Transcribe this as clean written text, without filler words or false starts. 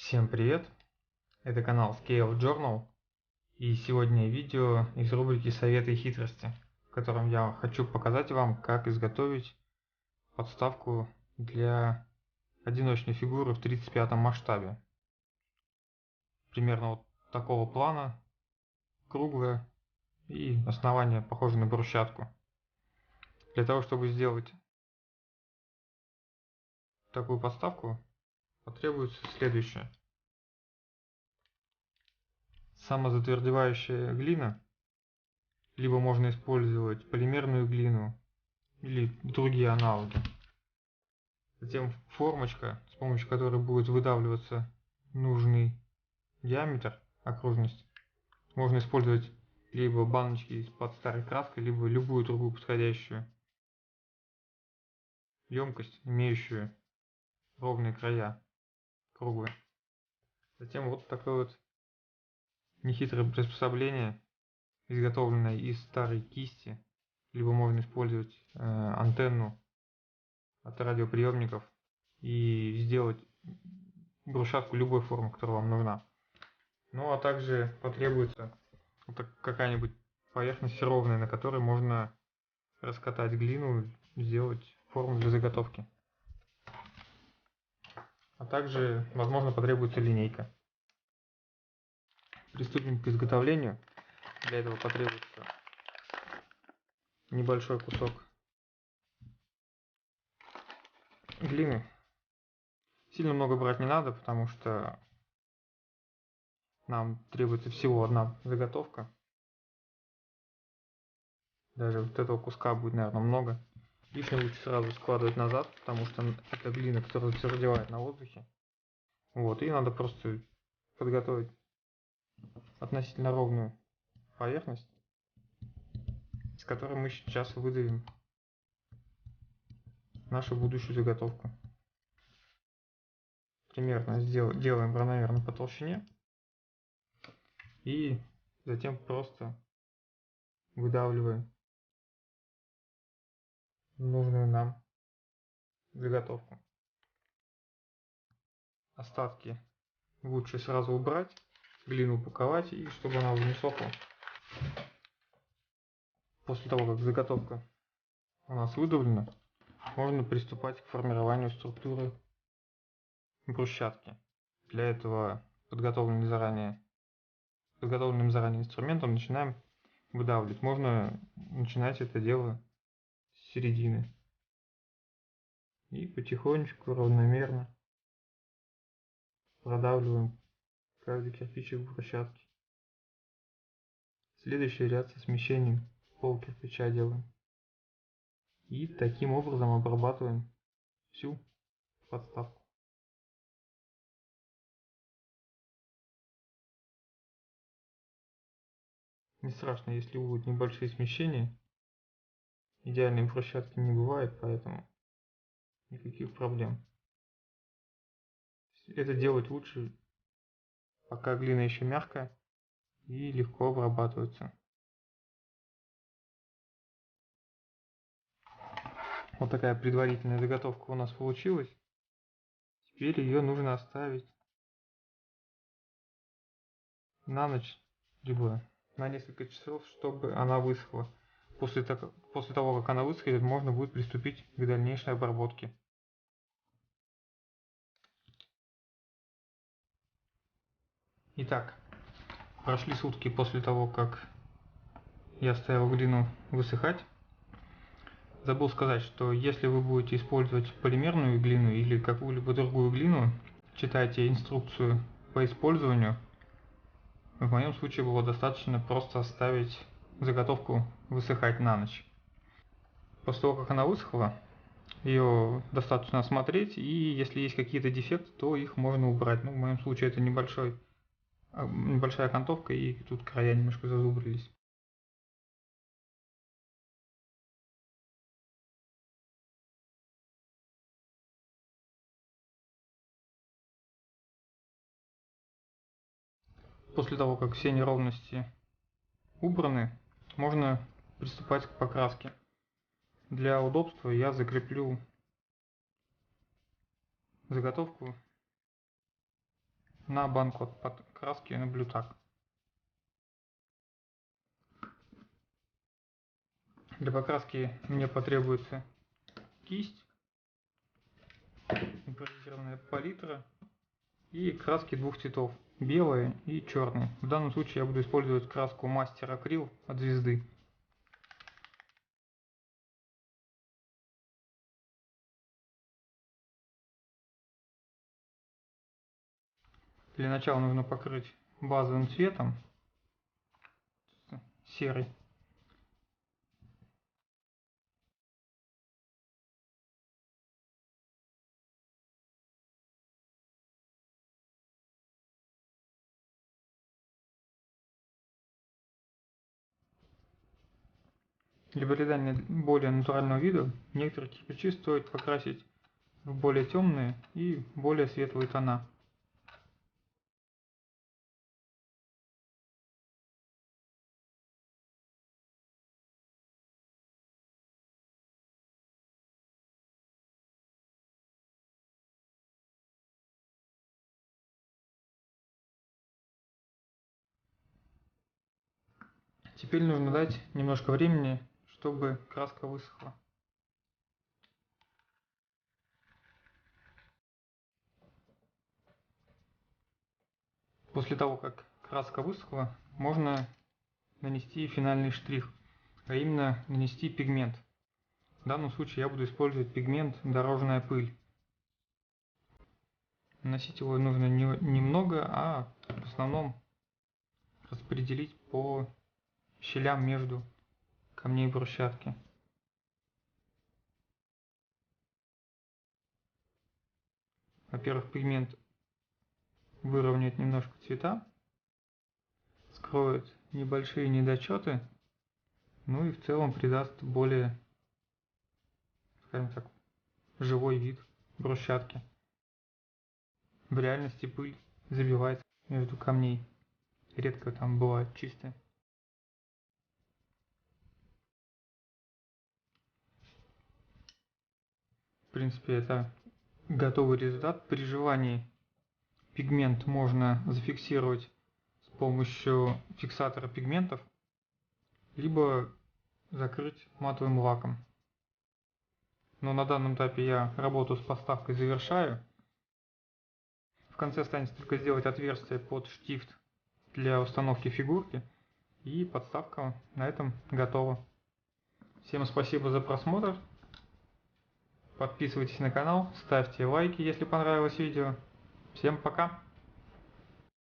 Всем привет! Это канал Scale Journal, и сегодня видео из рубрики «Советы и хитрости», в котором я хочу показать вам, как изготовить подставку для одиночной фигуры в 35 масштабе. Примерно вот такого плана, круглая, и основание похоже на брусчатку. Для того, чтобы сделать такую подставку, потребуется следующее. Самозатвердевающая глина, либо можно использовать полимерную глину или другие аналоги. Затем формочка, с помощью которой будет выдавливаться нужный диаметр, окружность. Можно использовать либо баночки из-под старой краской, либо любую другую подходящую емкость, имеющую ровные края, круглые. Затем вот такое вот нехитрое приспособление, изготовленное из старой кисти, либо можно использовать антенну от радиоприемников и сделать брусчатку любой формы, которая вам нужна. Ну а также потребуется какая-нибудь поверхность ровная, на которой можно раскатать глину, сделать форму для заготовки. А также, возможно, потребуется линейка. Приступим к изготовлению. Для этого потребуется небольшой кусок глины. Сильно много брать не надо, потому что нам требуется всего одна заготовка. Даже вот этого куска будет, наверное, много. Лишнее лучше сразу складывать назад, потому что это глина, которая затвердевает на воздухе. Вот, и надо просто подготовить относительно ровную поверхность, с которой мы сейчас выдавим нашу будущую заготовку. Примерно делаем равномерно по толщине. И затем просто выдавливаем нужную нам заготовку. Остатки лучше сразу убрать, глину упаковать, и чтобы она уже не сохла. После того, как заготовка у нас выдавлена, можно приступать к формированию структуры брусчатки. Для этого подготовленным заранее инструментом начинаем выдавливать. Можно начинать это дело с середины. И потихонечку, равномерно продавливаем каждый кирпичик брусчатки. Следующий ряд со смещением пол кирпича делаем. И таким образом обрабатываем всю подставку. Не страшно, если будут небольшие смещения. Идеальной брусчатки не бывает, поэтому никаких проблем. Это делать лучше, пока глина еще мягкая и легко обрабатывается. Вот такая предварительная заготовка у нас получилась. Теперь ее нужно оставить на ночь, либо на несколько часов, чтобы она высохла. После того, как она высохнет, можно будет приступить к дальнейшей обработке. Итак, прошли сутки после того, как я оставил глину высыхать. Забыл сказать, что если вы будете использовать полимерную глину или какую-либо другую глину, читайте инструкцию по использованию. В моем случае было достаточно просто оставить заготовку высыхать на ночь. После того, как она высохла, ее достаточно осмотреть, и если есть какие-то дефекты, то их можно убрать. Ну, в моем случае это небольшая окантовка, и тут края немножко зазубрились. После того, как все неровности убраны, можно приступать к покраске. Для удобства я закреплю заготовку на банку от краски на блютак. Для покраски мне потребуется кисть, импровизированная палитра и краски двух цветов, белая и черный. В данном случае я буду использовать краску Мастер Акрил от Звезды. Для начала нужно покрыть базовым цветом, серый. Для придания более натурального вида некоторые кирпичи стоит покрасить в более темные и более светлые тона. Теперь нужно дать немножко времени, чтобы краска высохла. После того, как краска высохла, можно нанести финальный штрих, а именно нанести пигмент. В данном случае я буду использовать пигмент «Дорожная пыль». Наносить его нужно немного, а в основном распределить по щелям между камней брусчатки. Во-первых, пигмент выровняет немножко цвета, скроет небольшие недочеты, ну и в целом придаст более, скажем так, живой вид брусчатки. В реальности пыль забивается между камней, редко там бывает чистая. В принципе, это готовый результат. При желании пигмент можно зафиксировать с помощью фиксатора пигментов, либо закрыть матовым лаком. Но на данном этапе я работу с подставкой завершаю. В конце останется только сделать отверстие под штифт для установки фигурки, и подставка на этом готова. Всем спасибо за просмотр. Подписывайтесь на канал, ставьте лайки, если понравилось видео. Всем пока!